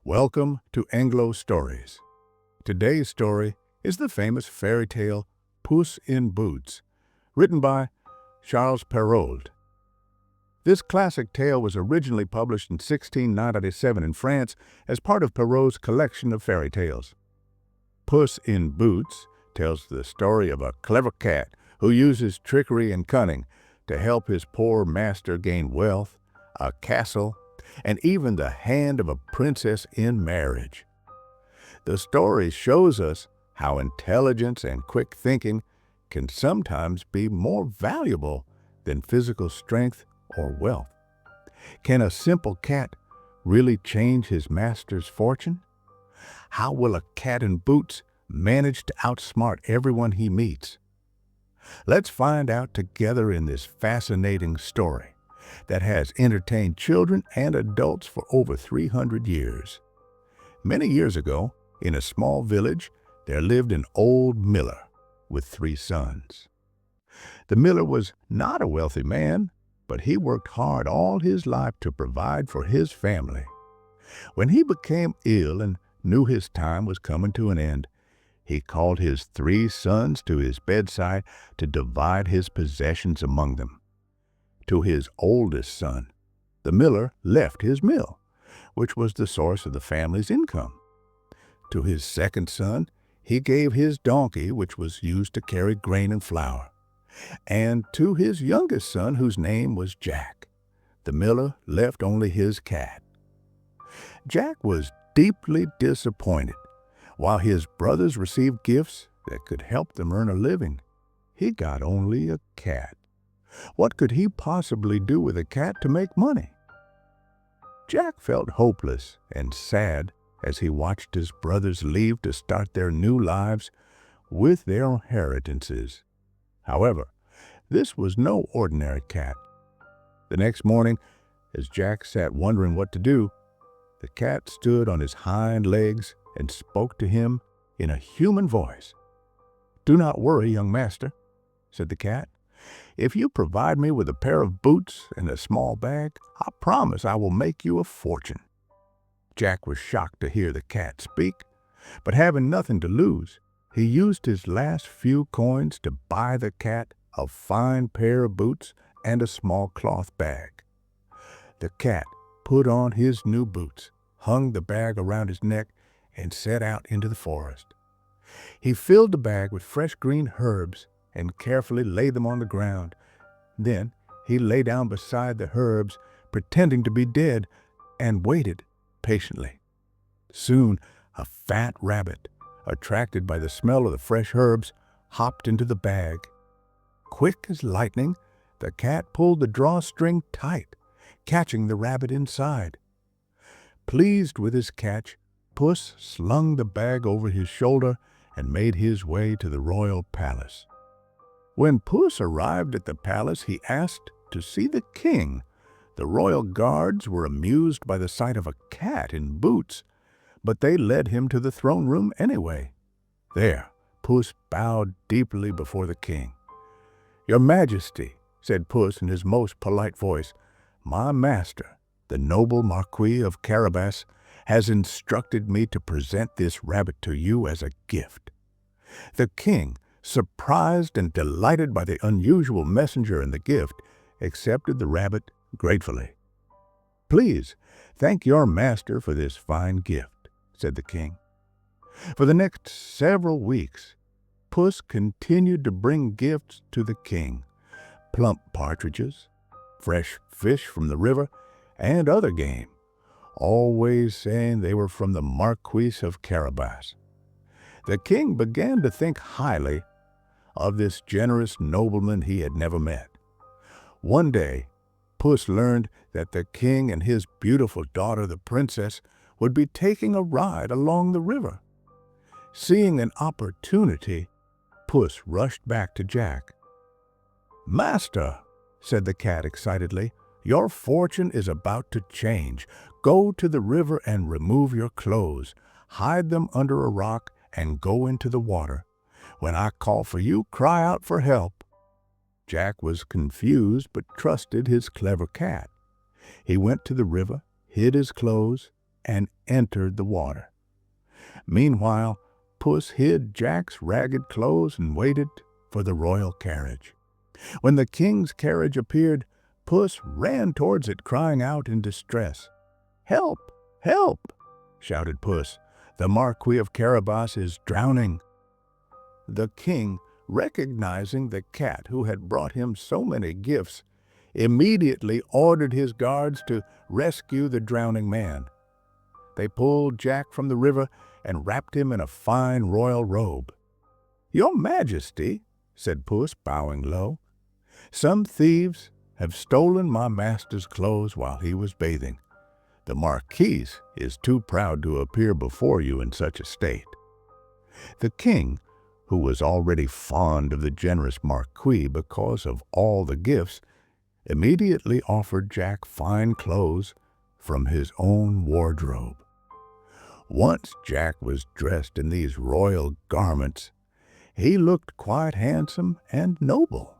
Welcome to EngloStories. Today's story is the famous fairy tale Puss in Boots, written by Charles Perrault. This classic tale was originally published in 1697 in France as part of Perrault's collection of fairy tales. Puss in Boots tells the story of a clever cat who uses trickery and cunning to help his poor master gain wealth, a castle, and even the hand of a princess in marriage. The story shows us how intelligence and quick thinking can sometimes be more valuable than physical strength or wealth. Can a simple cat really change his master's fortune? How will a cat in boots manage to outsmart everyone he meets? Let's find out together in this fascinating story that has entertained children and adults for over 300 years. Many years ago, in a small village, there lived an old miller with 3 sons. The miller was not a wealthy man, but he worked hard all his life to provide for his family. When he became ill and knew his time was coming to an end, he called his 3 sons to his bedside to divide his possessions among them. To his oldest son, the miller left his mill, which was the source of the family's income. To his second son, he gave his donkey, which was used to carry grain and flour. And to his youngest son, whose name was Jack, the miller left only his cat. Jack was deeply disappointed. While his brothers received gifts that could help them earn a living, he got only a cat. What could he possibly do with a cat to make money? Jack felt hopeless and sad as he watched his brothers leave to start their new lives with their inheritances. However, this was no ordinary cat. The next morning, as Jack sat wondering what to do, the cat stood on his hind legs and spoke to him in a human voice. "Do not worry, young master," said the cat. "If you provide me with a pair of boots and a small bag, I promise I will make you a fortune." Jack was shocked to hear the cat speak, but having nothing to lose, he used his last few coins to buy the cat a fine pair of boots and a small cloth bag. The cat put on his new boots, hung the bag around his neck, and set out into the forest. He filled the bag with fresh green herbs and carefully laid them on the ground. Then he lay down beside the herbs, pretending to be dead, and waited patiently. Soon a fat rabbit, attracted by the smell of the fresh herbs, hopped into the bag. Quick as lightning, the cat pulled the drawstring tight, catching the rabbit inside. Pleased with his catch, Puss slung the bag over his shoulder and made his way to the royal palace. When Puss arrived at the palace, he asked to see the king. The royal guards were amused by the sight of a cat in boots, but they led him to the throne room anyway. There, Puss bowed deeply before the king. "Your Majesty," said Puss in his most polite voice, "my master, the noble Marquis of Carabas, has instructed me to present this rabbit to you as a gift." The king, surprised and delighted by the unusual messenger and the gift, accepted the rabbit gratefully. "Please thank your master for this fine gift," said the king. For the next several weeks, Puss continued to bring gifts to the king: plump partridges, fresh fish from the river, and other game, always saying they were from the Marquis of Carabas. The king began to think highly of this generous nobleman he had never met. One day, Puss learned that the king and his beautiful daughter, the princess, would be taking a ride along the river. Seeing an opportunity, Puss rushed back to Jack. "Master," said the cat excitedly, "your fortune is about to change. Go to the river and remove your clothes. Hide them under a rock and go into the water. When I call for you, cry out for help." Jack was confused but trusted his clever cat. He went to the river, hid his clothes, and entered the water. Meanwhile, Puss hid Jack's ragged clothes and waited for the royal carriage. When the king's carriage appeared, Puss ran towards it, crying out in distress. "Help! Help!" shouted Puss. "The Marquis of Carabas is drowning." The king, recognizing the cat who had brought him so many gifts, immediately ordered his guards to rescue the drowning man. They pulled Jack from the river and wrapped him in a fine royal robe. "Your Majesty," said Puss, bowing low, "some thieves have stolen my master's clothes while he was bathing. The Marquis is too proud to appear before you in such a state." The king, who was already fond of the generous Marquis because of all the gifts, immediately offered Jack fine clothes from his own wardrobe. Once Jack was dressed in these royal garments, he looked quite handsome and noble.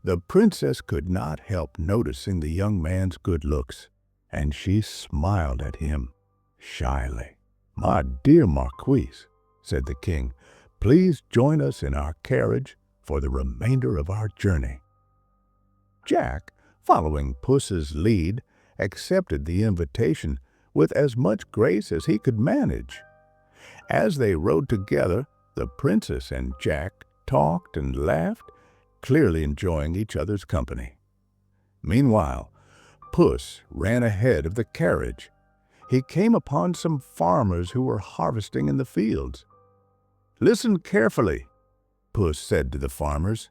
The princess could not help noticing the young man's good looks, and she smiled at him shyly. "My dear Marquis," said the king, "please join us in our carriage for the remainder of our journey." Jack, following Puss's lead, accepted the invitation with as much grace as he could manage. As they rode together, the princess and Jack talked and laughed, clearly enjoying each other's company. Meanwhile, Puss ran ahead of the carriage. He came upon some farmers who were harvesting in the fields. "Listen carefully," Puss said to the farmers.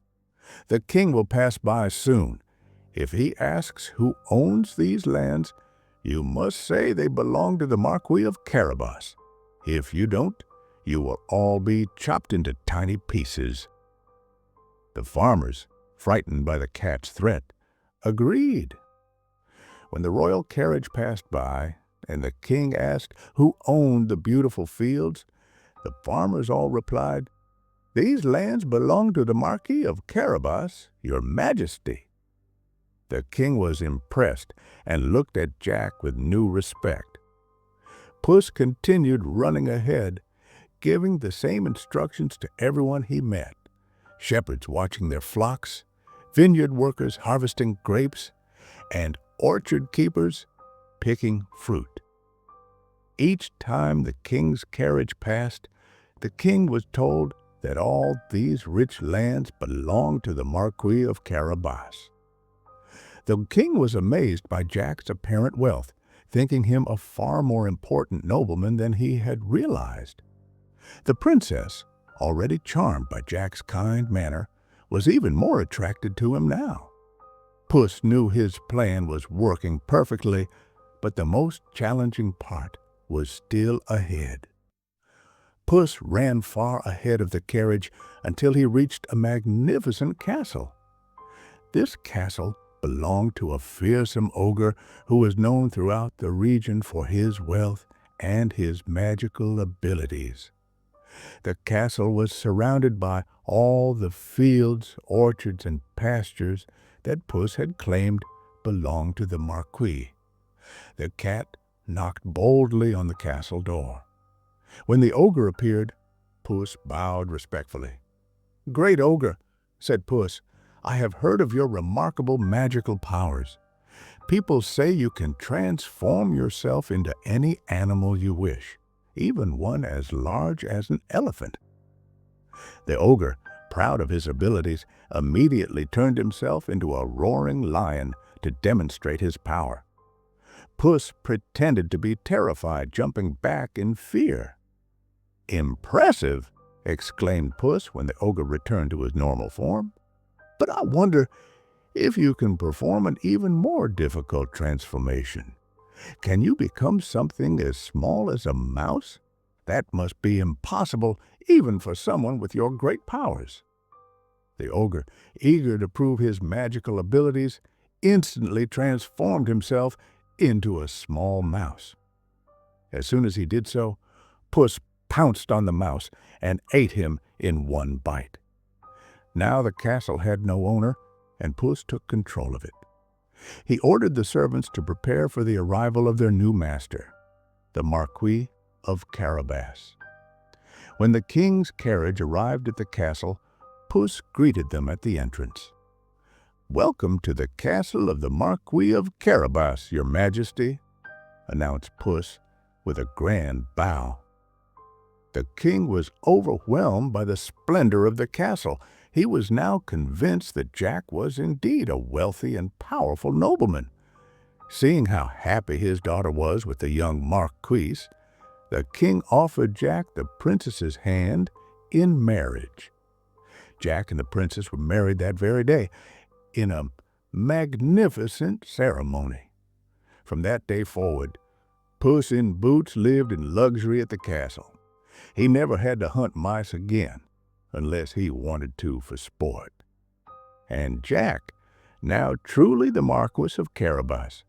"The king will pass by soon. If he asks who owns these lands, you must say they belong to the Marquis of Carabas. If you don't, you will all be chopped into tiny pieces." The farmers, frightened by the cat's threat, agreed. When the royal carriage passed by, and the king asked who owned the beautiful fields, the farmers all replied, "These lands belong to the Marquis of Carabas, your Majesty." The king was impressed and looked at Jack with new respect. Puss continued running ahead, giving the same instructions to everyone he met: shepherds watching their flocks, vineyard workers harvesting grapes, and orchard keepers picking fruit. Each time the king's carriage passed, the king was told that all these rich lands belonged to the Marquis of Carabas. The king was amazed by Jack's apparent wealth, thinking him a far more important nobleman than he had realized. The princess, already charmed by Jack's kind manner, was even more attracted to him now. Puss knew his plan was working perfectly, but the most challenging part was still ahead. Puss ran far ahead of the carriage until he reached a magnificent castle. This castle belonged to a fearsome ogre who was known throughout the region for his wealth and his magical abilities. The castle was surrounded by all the fields, orchards, and pastures that Puss had claimed belonged to the Marquis. The cat knocked boldly on the castle door. When the ogre appeared, Puss bowed respectfully. "Great ogre," said Puss, "I have heard of your remarkable magical powers. People say you can transform yourself into any animal you wish, even one as large as an elephant." The ogre, proud of his abilities, immediately turned himself into a roaring lion to demonstrate his power. Puss pretended to be terrified, jumping back in fear. "Impressive!" exclaimed Puss when the ogre returned to his normal form. "But I wonder if you can perform an even more difficult transformation. Can you become something as small as a mouse? That must be impossible even for someone with your great powers." The ogre, eager to prove his magical abilities, instantly transformed himself into a small mouse. As soon as he did so, Puss pounced on the mouse and ate him in one bite. Now the castle had no owner, and Puss took control of it. He ordered the servants to prepare for the arrival of their new master. the Marquis of Carabas. When the king's carriage arrived at the castle, Puss greeted them at the entrance. "Welcome to the castle of the Marquis of Carabas, Your Majesty," announced Puss with a grand bow. The king was overwhelmed by the splendor of the castle. He was now convinced that Jack was indeed a wealthy and powerful nobleman. Seeing how happy his daughter was with the young marquis, the king offered Jack the princess's hand in marriage. Jack and the princess were married that very day in a magnificent ceremony. From that day forward, Puss in Boots lived in luxury at the castle. He never had to hunt mice again, unless he wanted to for sport. And Jack, now truly the Marquis of Carabas,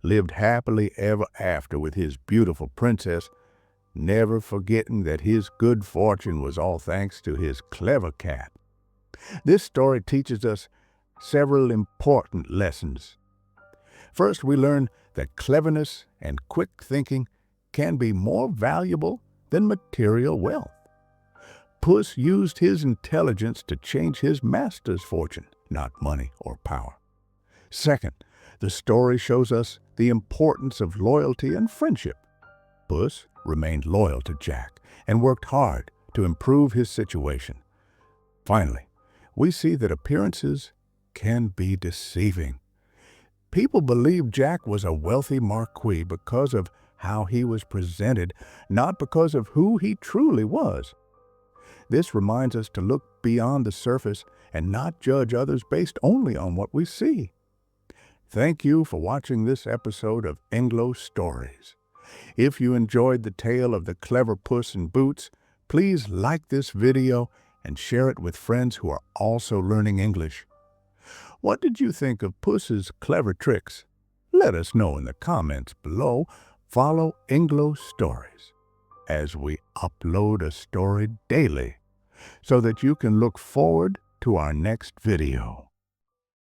lived happily ever after with his beautiful princess, never forgetting that his good fortune was all thanks to his clever cat. This story teaches us several important lessons. First, we learn that cleverness and quick thinking can be more valuable than material wealth. Puss used his intelligence to change his master's fortune, not money or power. Second, the story shows us the importance of loyalty and friendship. Puss remained loyal to Jack and worked hard to improve his situation. Finally, we see that appearances can be deceiving. People believed Jack was a wealthy marquis because of how he was presented, not because of who he truly was. This reminds us to look beyond the surface and not judge others based only on what we see. Thank you for watching this episode of EngloStories. If you enjoyed the tale of the clever Puss in Boots, please like this video and share it with friends who are also learning English. What did you think of Puss's clever tricks? Let us know in the comments below. Follow EngloStories as we upload a story daily so that you can look forward to our next video.